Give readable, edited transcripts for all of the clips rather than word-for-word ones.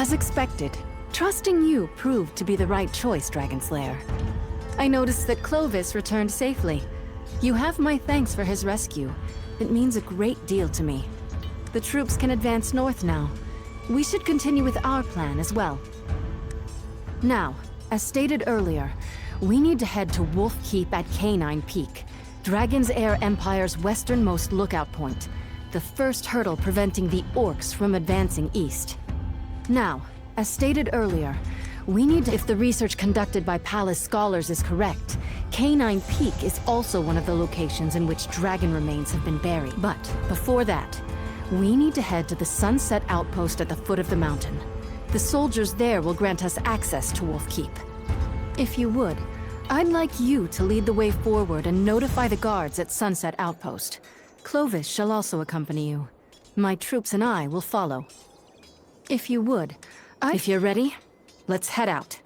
As expected, trusting you proved to be the right choice, Dragonslayer. I noticed that Clovis returned safely. You have my thanks for his rescue. It means a great deal to me. The troops can advance north now. We should continue with our plan as well. Now, as stated earlier, we need to head to Wolf Keep at Canine Peak, Dragon's Air Empire's westernmost lookout point, the first hurdle preventing the orcs from advancing east. Now, as stated earlier, we need to, if the research conducted by Palace scholars is correct, Canine Peak is also one of the locations in which dragon remains have been buried. But before that, we need to head to the Sunset Outpost at the foot of the mountain. The soldiers there will grant us access to Wolf Keep. If you would, I'd like you to lead the way forward and notify the guards at Sunset Outpost. Clovis shall also accompany you. My troops and I will follow. If you would, If you're ready, let's head out.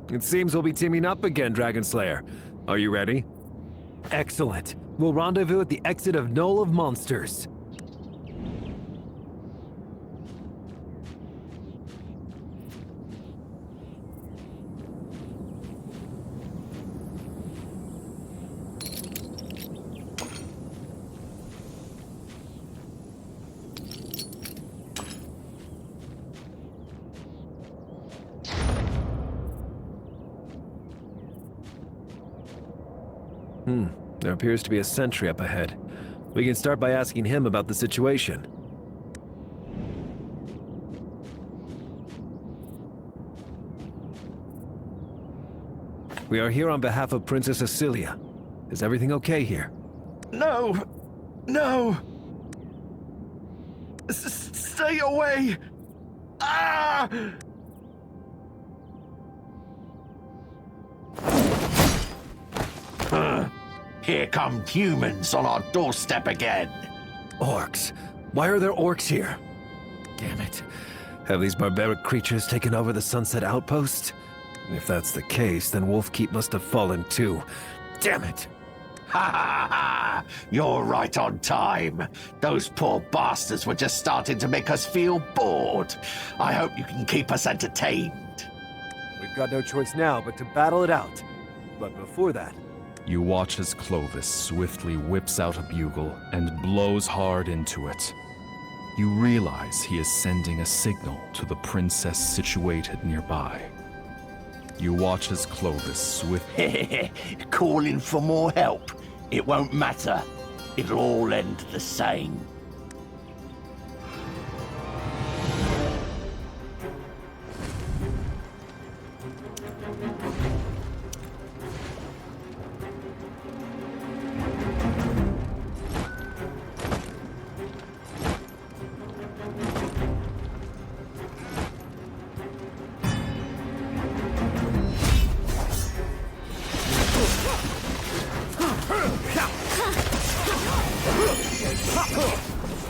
It seems we'll be teaming up again, Dragonslayer. Are you ready? Excellent. We'll rendezvous at the exit of Knoll of Monsters. There appears to be a sentry up ahead. We can start by asking him about the situation. We are here on behalf of Princess Cecilia. Is everything okay here? No! No! Stay away! Ah! Here come humans on our doorstep again. Orcs. Why are there orcs here? Damn it. Have these barbaric creatures taken over the Sunset Outpost? If that's the case, then Wolf Keep must have fallen too. Damn it! Ha ha ha! You're right on time. Those poor bastards were just starting to make us feel bored. I hope you can keep us entertained. We've got no choice now but to battle it out. But before that... You watch as Clovis swiftly whips out a bugle and blows hard into it. You realize he is sending a signal to the princess situated nearby. You watch as Clovis swiftly... Calling for more help. It won't matter. It'll all end the same.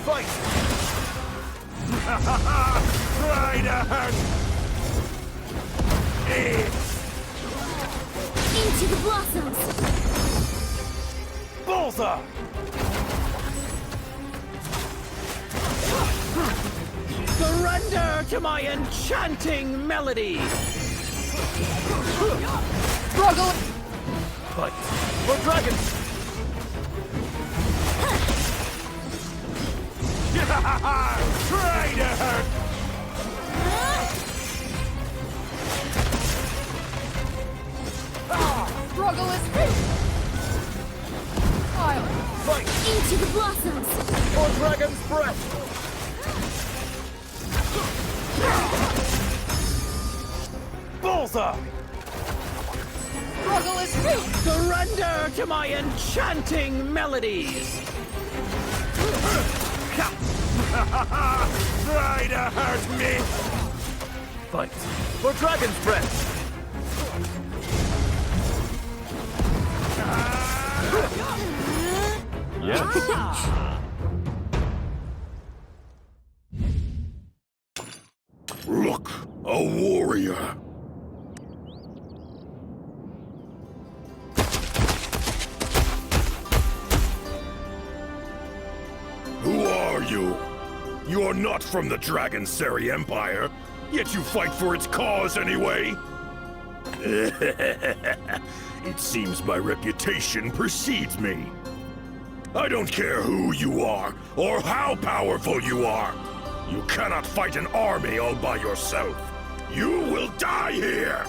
Fight! Try to hurt! Into the blossoms! Bullseye! Surrender to my enchanting melody! Struggle! Fight! For dragons! Try to hurt! Struggle is free! I'll Fight! into the blossoms! For dragon's breath! Bullseye! Struggle is free! Surrender to my enchanting melodies! Try to hurt me! Fight! For dragon's breath! Look, a warrior. you? You're not from the Dragonheir Empire, yet you fight for its cause anyway? It seems my reputation precedes me. I don't care who you are, or how powerful you are. You cannot fight an army all by yourself. You will die here!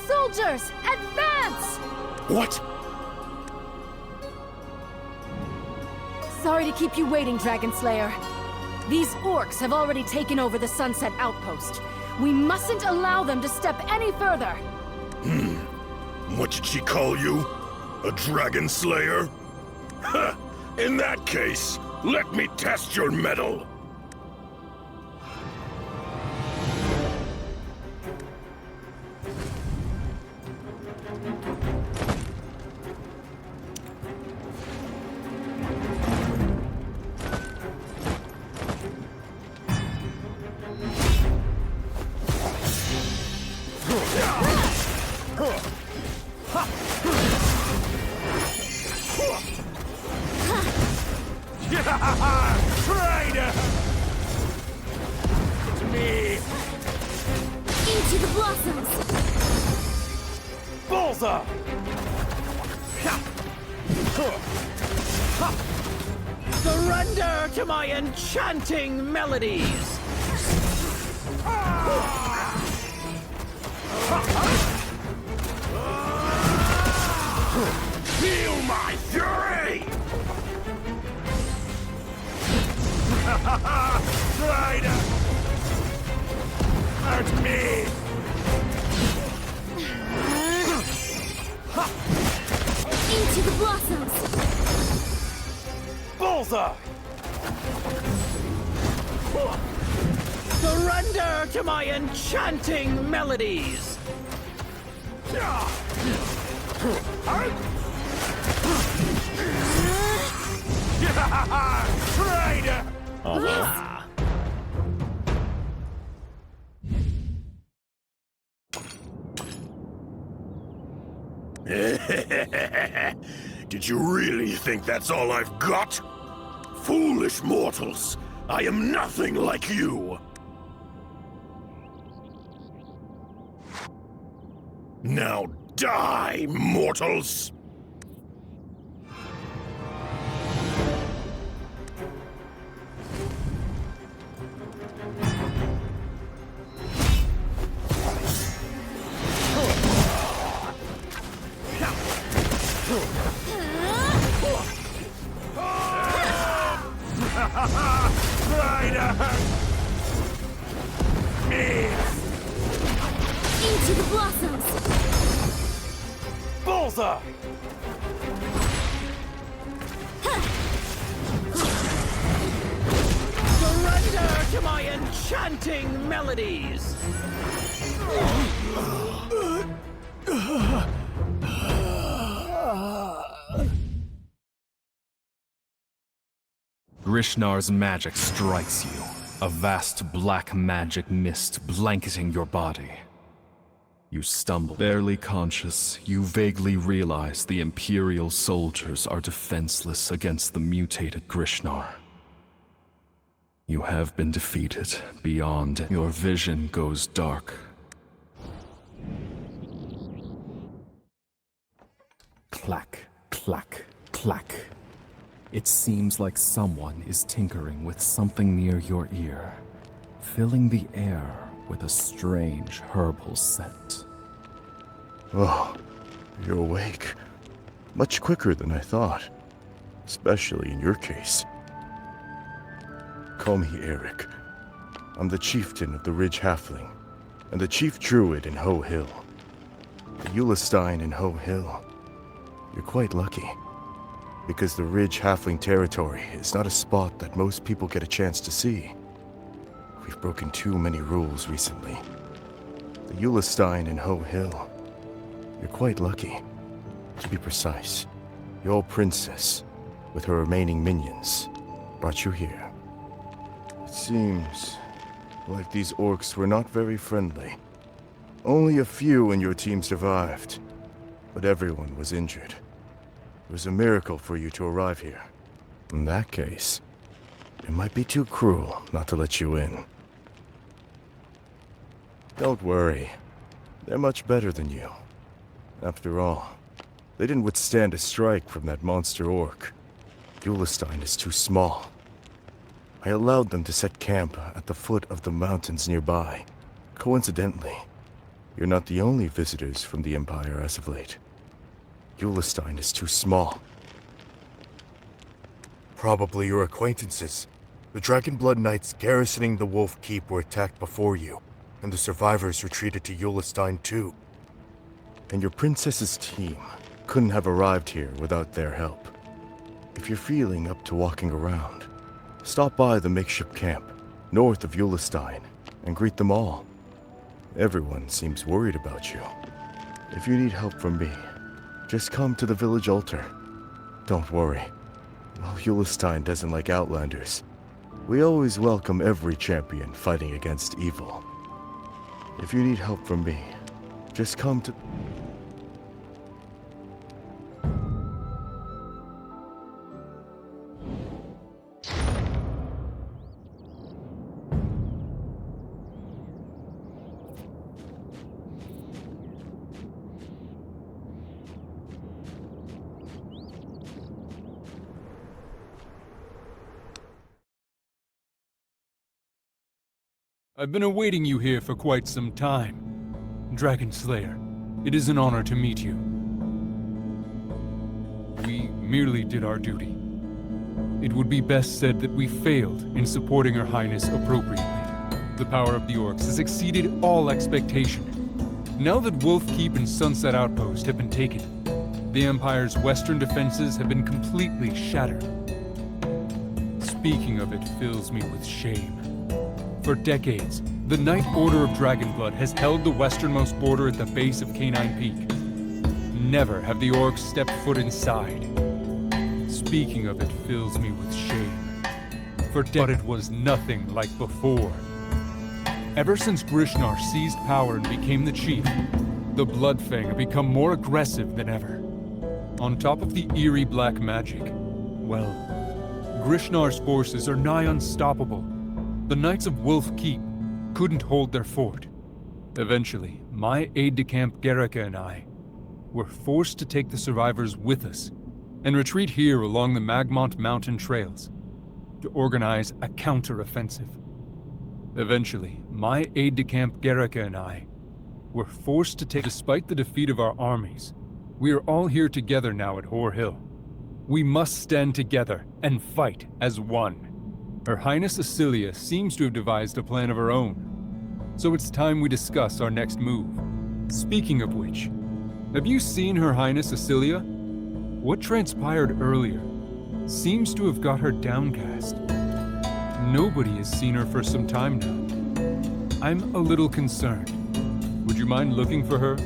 Soldiers, advance! What? Sorry to keep you waiting, Dragon Slayer. These orcs have already taken over the Sunset Outpost. We mustn't allow them to step any further. What did she call you? A Dragon Slayer? Ha! In that case, let me test your mettle. Traitor! To me! Into the blossoms! Bullseye! Surrender to my enchanting melodies! Feel my fury! Traitor! Hurt me! Into the blossoms! Bullseye! Surrender to my enchanting melodies! Traitor! Did you really think that's all I've got? Foolish mortals! I am nothing like you! Now die, mortals! Into the blossoms! Bullseye! Surrender to my enchanting melodies! Grishnar's magic strikes you, a vast black magic mist blanketing your body. You stumble. Barely conscious, you vaguely realize the Imperial soldiers are defenseless against the mutated Grishnar. You have been defeated. Beyond, your vision goes dark. Clack, clack, clack. It seems like someone is tinkering with something near your ear, filling the air with a strange herbal scent. Oh, you're awake. Much quicker than I thought. Especially in your case. Call me Eric. I'm the chieftain of the Ridge Halfling, and the chief druid in Ho Hill. The Eulestein in Ho Hill. You're quite lucky. Because the Ridge Halfling territory is not a spot that most people get a chance to see. We've broken too many rules recently. The Eulestein in Ho Hill. You're quite lucky. To be precise, your princess, with her remaining minions, brought you here. It seems like these orcs were not very friendly. Only a few in your team survived, but everyone was injured. It was a miracle for you to arrive here. In that case, It might be too cruel not to let you in. Don't worry. They're much better than you. After all, they didn't withstand a strike from that monster orc. Ulestein is too small. I allowed them to set camp at the foot of the mountains nearby. Coincidentally, you're not the only visitors from the Empire as of late. Ulestein is too small. Probably your acquaintances. The Dragonblood Knights garrisoning the Wolf Keep were attacked before you, and the survivors retreated to Ulestein too. And your princess's team couldn't have arrived here without their help. If you're feeling up to walking around, stop by the makeshift camp north of Ulestein and greet them all. Everyone seems worried about you. If you need help from me, just come to the village altar. Don't worry. While Ulestein doesn't like outlanders, we always welcome every champion fighting against evil. If you need help from me, just come to... I've been awaiting you here for quite some time. Dragon Slayer, it is an honor to meet you. We merely did our duty. It would be best said that we failed in supporting Her Highness appropriately. The power of the orcs has exceeded all expectation. Now that Wolf Keep and Sunset Outpost have been taken, the Empire's western defenses have been completely shattered. Speaking of it fills me with shame. For decades, the Knight Order of Dragonblood has held the westernmost border at the base of Canine Peak. Never have the orcs stepped foot inside. Speaking of it fills me with shame. But it was nothing like before. Ever since Grishnar seized power and became the chief, the Bloodfang have become more aggressive than ever. On top of the eerie black magic, well, Grishnar's forces are nigh unstoppable. The Knights of Wolf Keep couldn't hold their fort. Eventually, my aide-de-camp Gerika and I were forced to take the survivors with us and retreat here along the Magmont mountain trails to organize a counter-offensive. Eventually, my aide-de-camp Gerika and I were forced to take... Despite the defeat of our armies, we are all here together now at Hoar Hill. We must stand together and fight as one. Her Highness Acilia seems to have devised a plan of her own, so it's time we discuss our next move. Speaking of which, have you seen Her Highness Acilia? What transpired earlier seems to have got her downcast. Nobody has seen her for some time now. I'm a little concerned. Would you mind looking for her?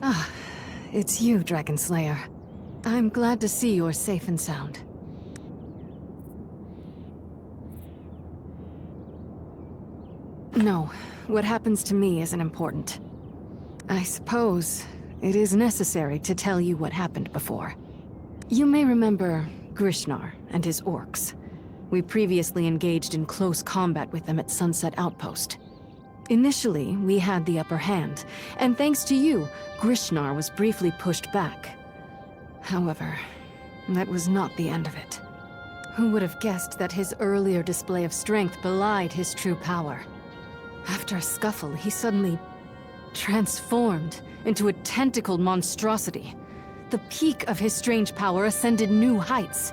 Ah, it's you, Dragon Slayer. I'm glad to see you're safe and sound. No, what happens to me isn't important. I suppose it is necessary to tell you what happened before. You may remember Grishnar and his orcs. We previously engaged in close combat with them at Sunset Outpost. Initially, we had the upper hand, and thanks to you, Grishnar was briefly pushed back. However, that was not the end of it. Who would have guessed that his earlier display of strength belied his true power? After a scuffle, he suddenly transformed into a tentacled monstrosity. The peak of his strange power ascended new heights.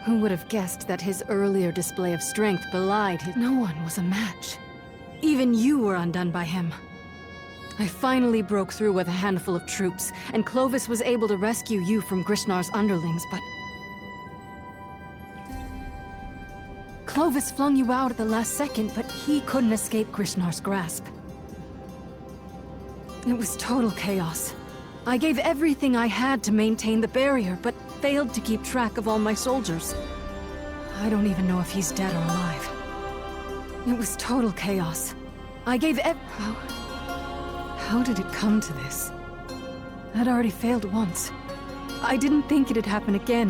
Who would have guessed that his earlier display of strength belied his... No one was a match. Even you were undone by him. I finally broke through with a handful of troops, and Clovis was able to rescue you from Grishnar's underlings, but... Clovis flung you out at the last second, but he couldn't escape Grishnar's grasp. It was total chaos. I gave everything I had to maintain the barrier, but failed to keep track of all my soldiers. I don't even know if he's dead or alive. It was total chaos. I gave How did it come to this? I'd already failed once. I didn't think it'd happen again.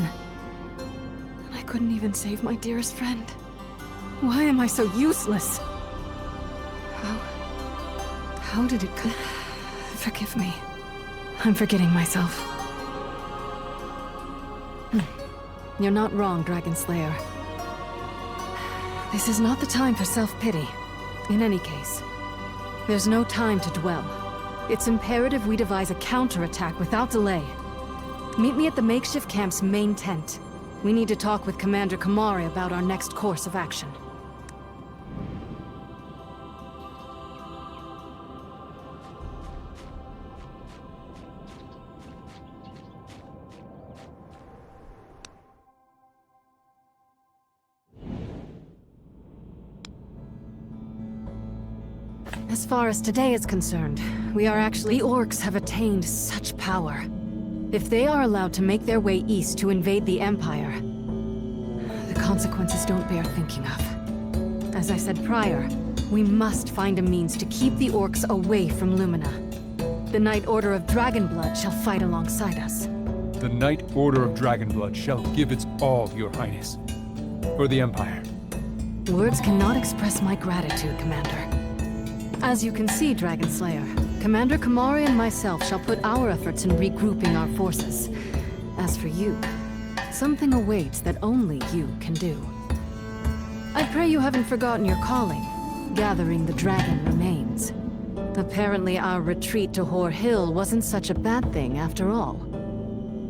And I couldn't even save my dearest friend. Why am I so useless? How did it come? Forgive me. I'm forgetting myself. You're not wrong, Dragon Slayer. This is not the time for self-pity. In any case, there's no time to dwell. It's imperative we devise a counterattack without delay. Meet me at the makeshift camp's main tent. We need to talk with Commander Kamari about our next course of action. As far as today is concerned, we are actually... The orcs have attained such power. If they are allowed to make their way east to invade the Empire, the consequences don't bear thinking of. As I said prior, we must find a means to keep the orcs away from Lumina. The Knight Order of Dragonblood shall fight alongside us. The Knight Order of Dragonblood shall give its all, Your Highness. For the Empire. Words cannot express my gratitude, Commander. As you can see, Dragon Slayer, Commander Kamari and myself shall put our efforts in regrouping our forces. As for you, something awaits that only you can do. I pray you haven't forgotten your calling, gathering the dragon remains. Apparently our retreat to Hoar Hill wasn't such a bad thing after all.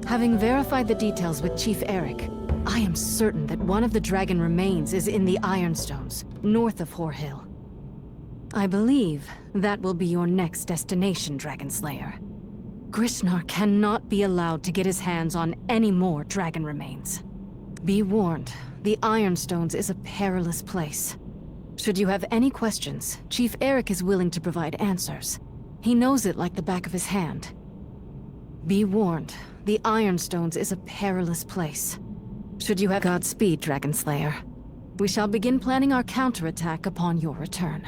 Having verified the details with Chief Eric, I am certain that one of the dragon remains is in the Ironstones, north of Hoar Hill. I believe that will be your next destination, Dragon Slayer. Grishnar cannot be allowed to get his hands on any more dragon remains. Be warned, the Ironstones is a perilous place. Should you have any questions, Chief Eric is willing to provide answers. He knows it like the back of his hand. Be warned, the Ironstones is a perilous place. Should you have... Godspeed, Dragon Slayer. We shall begin planning our counterattack upon your return.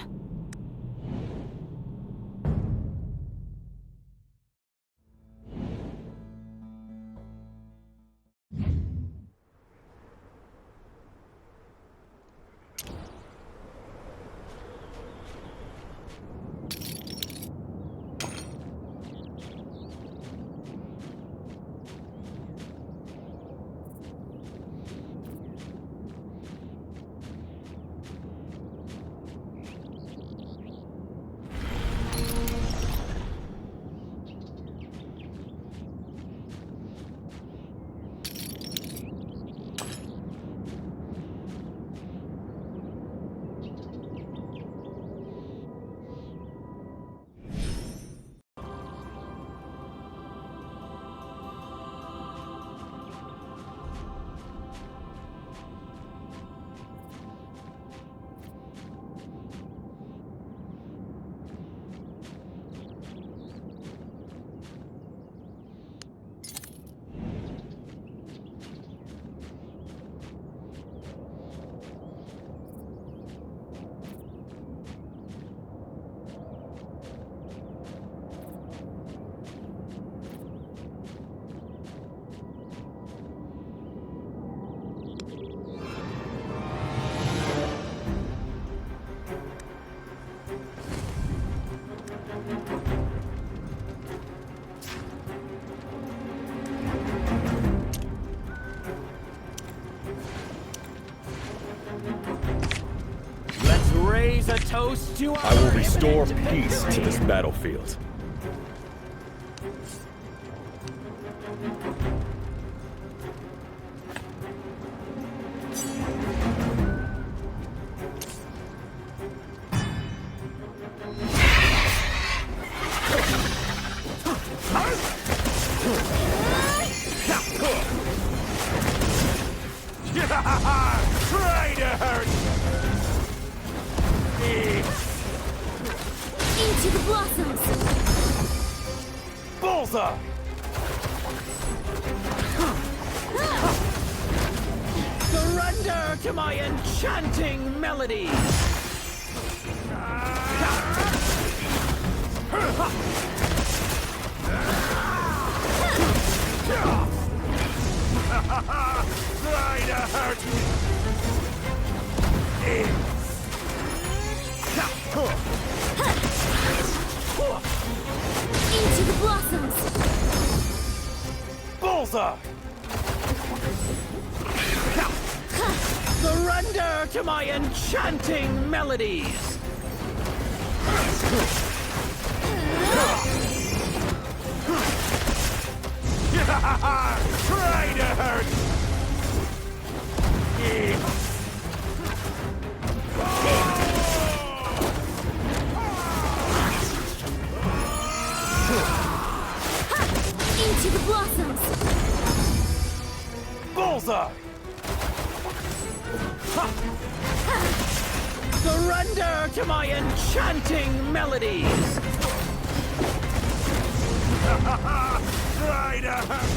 Raise a toast to I will our restore imminent peace to victory. this battlefield. Try to hurt me! Into the blossoms! Bullseye! Surrender to my enchanting melodies! Try to hurt me! Into the blossoms! Bullseye! Surrender to my enchanting melodies! Try to hurt me! Into the blossoms! Bullseye! Surrender to my enchanting melodies! Try to hurt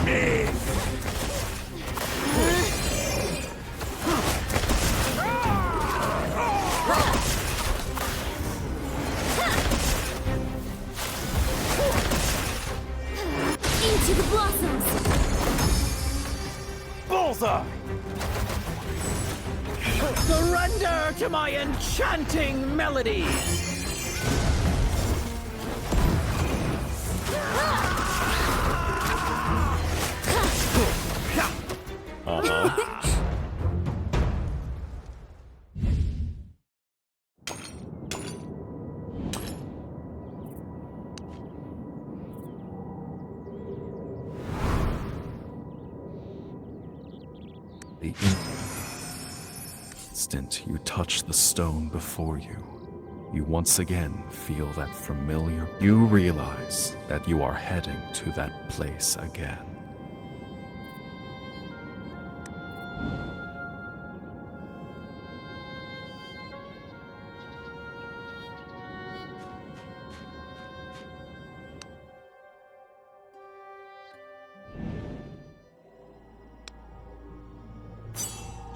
me! Into the blossoms! Bullseye! Surrender to my enchanting melodies! The instant you touch the stone before you, you once again feel that familiar. You realize that you are heading to that place again.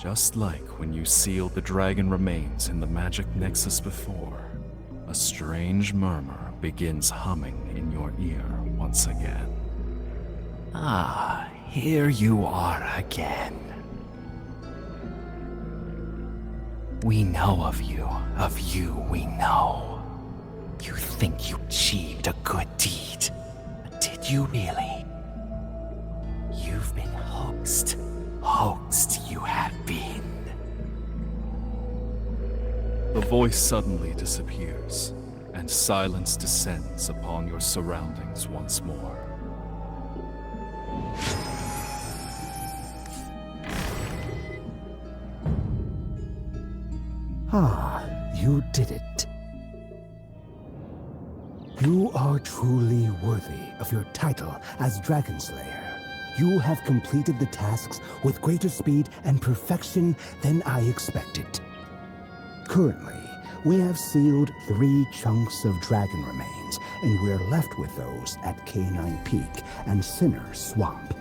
Just like when you sealed the dragon remains in the magic nexus before, a strange murmur begins humming in your ear once again. Ah, here you are again. We know of you we know. You think you achieved a good deed, but did you really? You've been hoaxed. Hoaxed you have been. The voice suddenly disappears, and silence descends upon your surroundings once more. Ah, you did it. You are truly worthy of your title as Dragon Slayer. You have completed the tasks with greater speed and perfection than I expected. Currently, we have sealed 3 chunks of dragon remains, and we're left with those at Canine Peak and Sinner Swamp.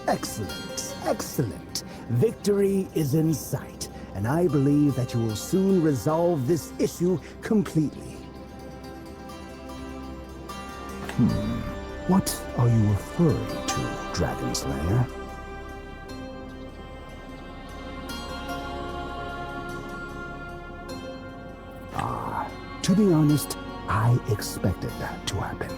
Excellent, excellent. Victory is in sight, and I believe that you will soon resolve this issue completely. What are you referring to, Dragon Slayer? To be honest, I expected that to happen.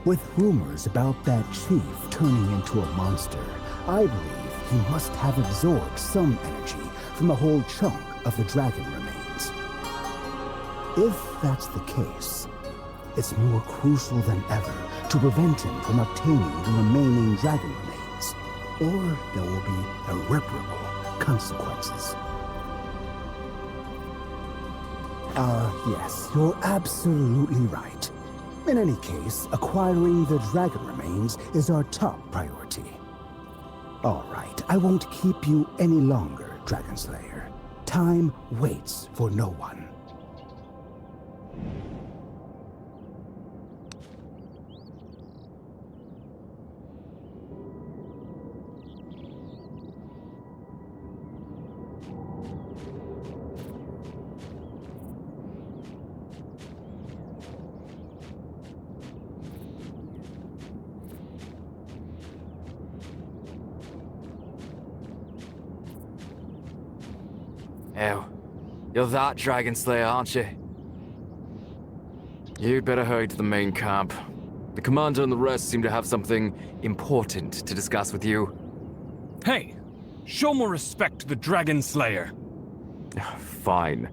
With rumors about that chief turning into a monster, I believe he must have absorbed some energy from a whole chunk of the dragon remains. If that's the case, it's more crucial than ever to prevent him from obtaining the remaining dragon remains, or there will be irreparable consequences. Yes, you're absolutely right. In any case, acquiring the dragon remains is our top priority. All right, I won't keep you any longer, Dragon Slayer. Time waits for no one. Oh, you're that Dragon Slayer, aren't you? You'd better hurry to the main camp. The commander and the rest seem to have something important to discuss with you. Hey! Show more respect to the Dragon Slayer! Fine.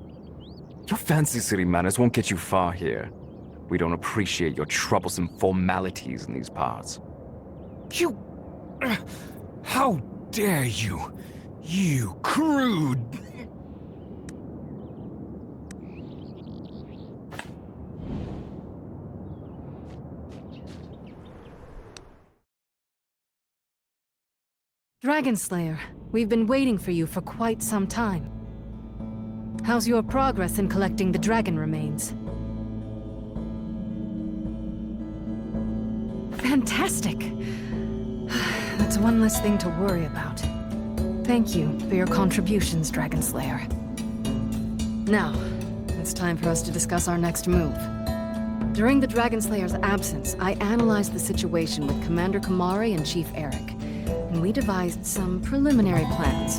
Your fancy city manners won't get you far here. We don't appreciate your troublesome formalities in these parts. You... How dare you? You crude... Dragon Slayer, we've been waiting for you for quite some time. How's your progress in collecting the dragon remains? Fantastic! That's one less thing to worry about. Thank you for your contributions, Dragon Slayer. Now, it's time for us to discuss our next move. During the Dragon Slayer's absence, I analyzed the situation with Commander Kamari and Chief Eric, and we devised some preliminary plans.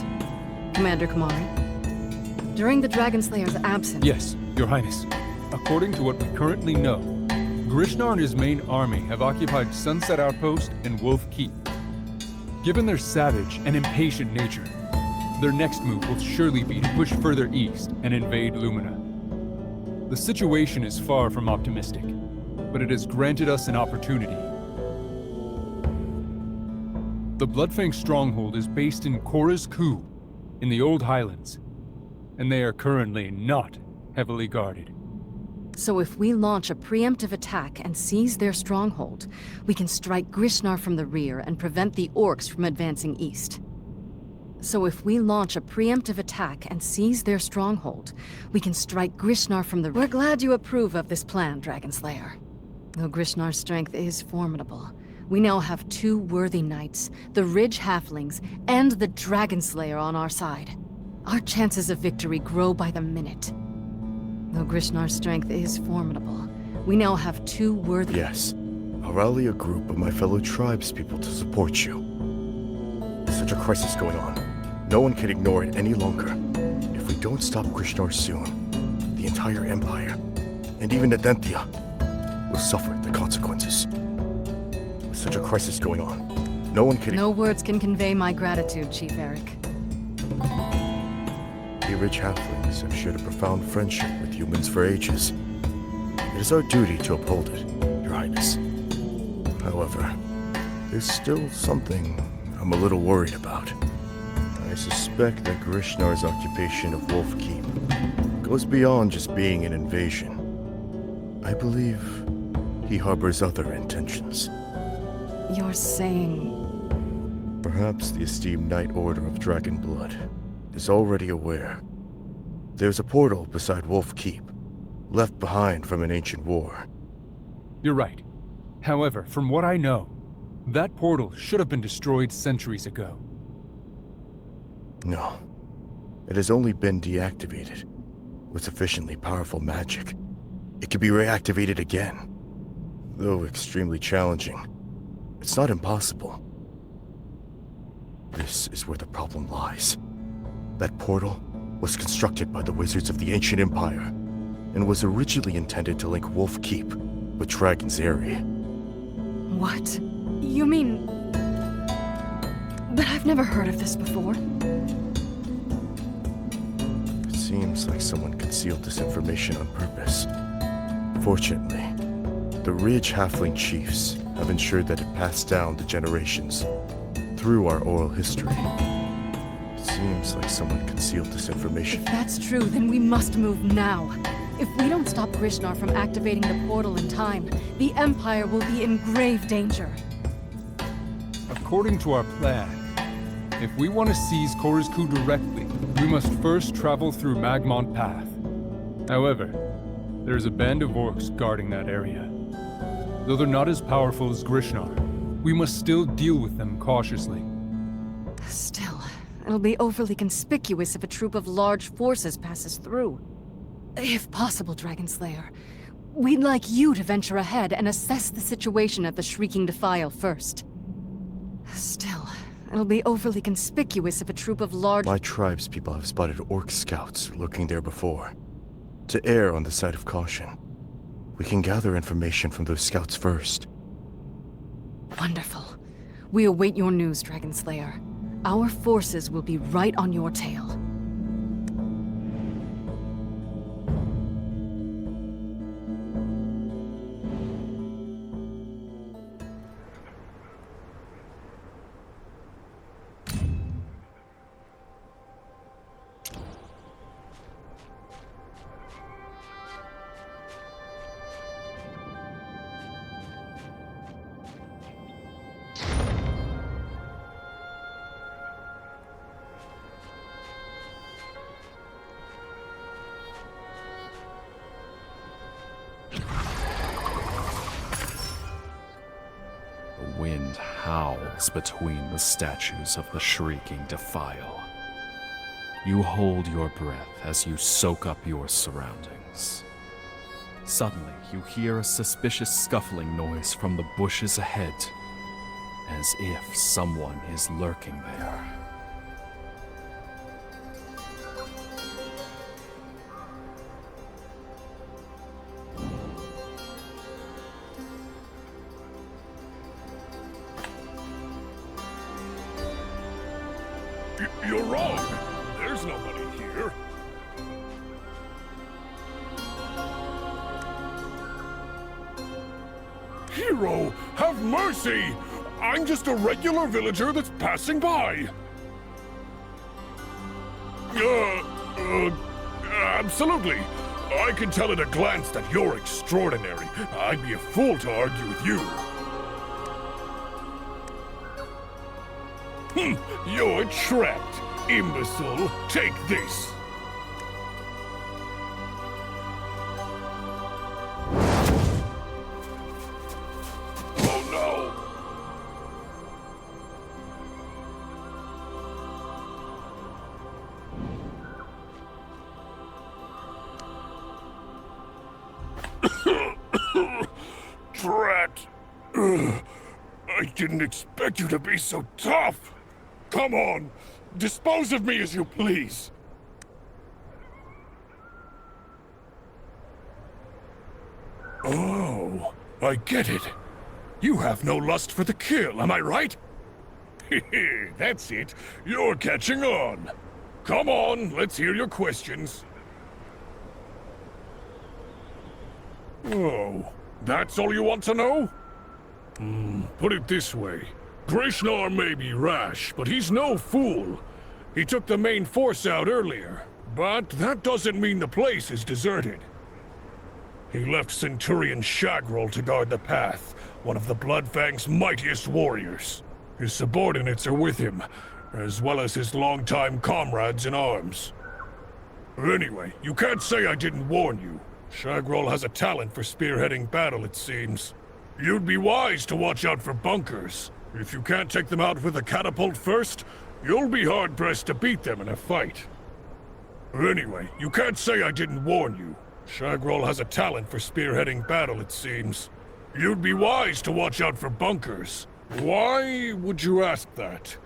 Commander Kamari? During the Dragon Slayer's absence... Yes, Your Highness. According to what we currently know, Grishnar and his main army have occupied Sunset Outpost and Wolf Keep. Given their savage and impatient nature, their next move will surely be to push further east and invade Lumina. The situation is far from optimistic, but it has granted us an opportunity. The Bloodfang stronghold is based in Kora's Ku, in the Old Highlands, and they are currently not heavily guarded. So if we launch a preemptive attack and seize their stronghold, we can strike Grishnar from the rear and prevent the orcs from advancing east. We're glad you approve of this plan, Dragon Slayer. Though Grishnar's strength is formidable, we now have two worthy knights, the Ridge Halflings, and the Dragon Slayer on our side. Our chances of victory grow by the minute. Yes. I'll rally a group of my fellow tribespeople to support you. There's such a crisis going on. No one can ignore it any longer. If we don't stop Grishnar soon, the entire Empire, and even Adenthia, will suffer the consequences. With such a crisis going on, no one can... No words can convey my gratitude, Chief Eric. The Ridge Halflings have shared a profound friendship with humans for ages. It is our duty to uphold it, Your Highness. However, there's still something I'm a little worried about. I suspect that Grishnar's occupation of Wolf Keep goes beyond just being an invasion. I believe he harbors other intentions. You're saying... Perhaps the esteemed Knight Order of Dragon Blood is already aware. There's a portal beside Wolf Keep, left behind from an ancient war. You're right. However, from what I know, that portal should have been destroyed centuries ago. No. It has only been deactivated. With sufficiently powerful magic, it can be reactivated again. Though extremely challenging, it's not impossible. This is where the problem lies. That portal was constructed by the wizards of the Ancient Empire, and was originally intended to link Wolf Keep with Dragon's Eyrie. What? You mean... But I've never heard of this before. It seems like someone concealed this information on purpose. Fortunately, the Ridge Halfling chiefs have ensured that it passed down to generations through our oral history. It seems like someone concealed this information. If that's true, then we must move now. If we don't stop Grishnar from activating the portal in time, the Empire will be in grave danger. According to our plan, if we want to seize Kora's Ku directly, we must first travel through Magmont Path. However, there is a band of orcs guarding that area. Though they're not as powerful as Grishnar, we must still deal with them cautiously. Still, it'll be overly conspicuous if a troop of large forces passes through. If possible, Dragon Slayer, we'd like you to venture ahead and assess the situation at the Shrieking Defile first. Still, It'll be overly conspicuous if a troop of large... My tribe's people have spotted orc scouts lurking there before. To err on the side of caution, we can gather information from those scouts first. Wonderful. We await your news, Dragon Slayer. Our forces will be right on your tail. The wind howls between the statues of the shrieking defile. You hold your breath as you soak up your surroundings. Suddenly, you hear a suspicious scuffling noise from the bushes ahead, as if someone is lurking there. You're wrong. There's nobody here. Hero, have mercy! I'm just a regular villager that's passing by. Absolutely. I can tell at a glance that you're extraordinary. I'd be a fool to argue with you. You're trapped, imbecile. Take this. Oh no! Trapped. I didn't expect you to be so tough. Come on, dispose of me as you please. Oh, I get it. You have no lust for the kill, am I right? That's it. You're catching on. Come on, let's hear your questions. Oh, that's all you want to know? Put it this way. Grishnar may be rash, but he's no fool. He took the main force out earlier, but that doesn't mean the place is deserted. He left Centurion Shagrol to guard the path, one of the Bloodfang's mightiest warriors. His subordinates are with him, as well as his longtime comrades in arms. Anyway, you can't say I didn't warn you. Shagrol has a talent for spearheading battle, it seems. You'd be wise to watch out for bunkers. If you can't take them out with a catapult first, you'll be hard-pressed to beat them in a fight. Anyway, you can't say I didn't warn you. Shagrol has a talent for spearheading battle, it seems. You'd be wise to watch out for bunkers. Why would you ask that?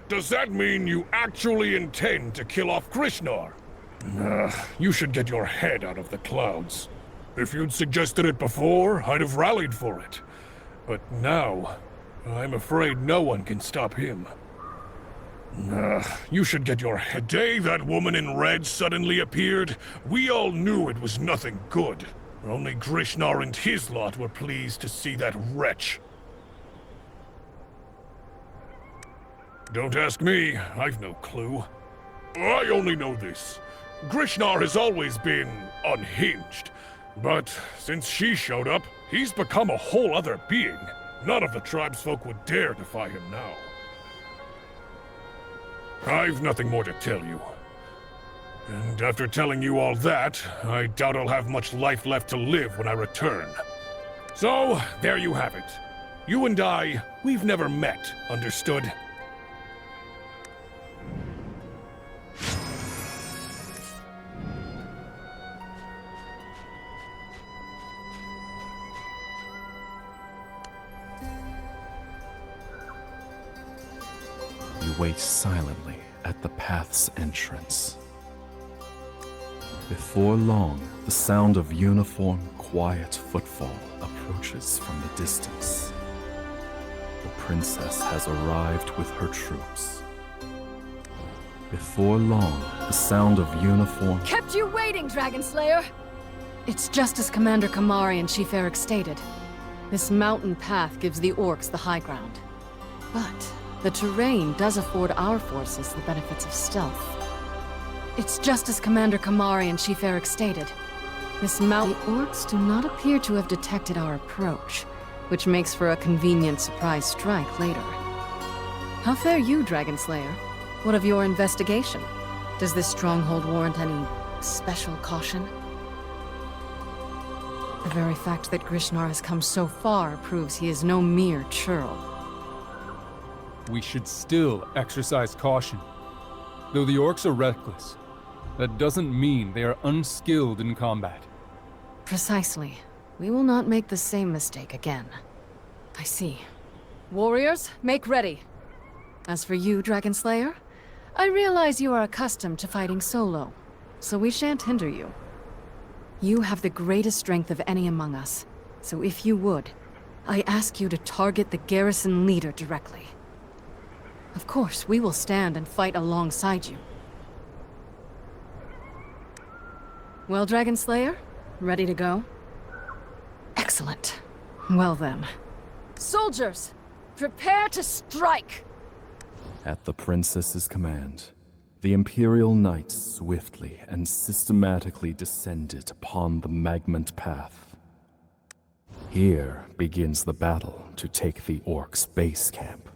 Does that mean you actually intend to kill off Grishnar? You should get your head out of the clouds. If you'd suggested it before, I'd have rallied for it. But now, I'm afraid no one can stop him. You should get your head. The day that woman in red suddenly appeared, we all knew it was nothing good. Only Grishnar and his lot were pleased to see that wretch. Don't ask me, I've no clue. I only know this. Grishnar has always been unhinged. But since she showed up, he's become a whole other being. None of the tribesfolk would dare defy him now. I've nothing more to tell you. And after telling you all that, I doubt I'll have much life left to live when I return. So, there you have it. You and I, we've never met, understood? wait silently at the path's entrance. Before long, the sound of uniform, quiet footfall approaches from the distance. The princess has arrived with her troops. Before long, the sound of uniform... Kept you waiting, Dragonslayer! It's just as Commander Kamari and Chief Eric stated. This mountain path gives the orcs the high ground. But the terrain does afford our forces the benefits of stealth. It's just as Commander Kamari and Chief Eric stated. This mountain... The orcs do not appear to have detected our approach, which makes for a convenient surprise strike later. How fare you, Dragonslayer? What of your investigation? Does this stronghold warrant any special caution? The very fact that Grishnar has come so far proves he is no mere churl. We should still exercise caution. Though the orcs are reckless, that doesn't mean they are unskilled in combat. Precisely. We will not make the same mistake again. I see. Warriors, make ready. As for you, Dragonslayer, I realize you are accustomed to fighting solo, so we shan't hinder you. You have the greatest strength of any among us, so if you would, I ask you to target the garrison leader directly. Of course, we will stand and fight alongside you. Well, Dragonslayer, ready to go? Excellent. Well then. Soldiers, prepare to strike! At the princess's command, the Imperial Knights swiftly and systematically descended upon the Magment Path. Here begins the battle to take the orcs' base camp.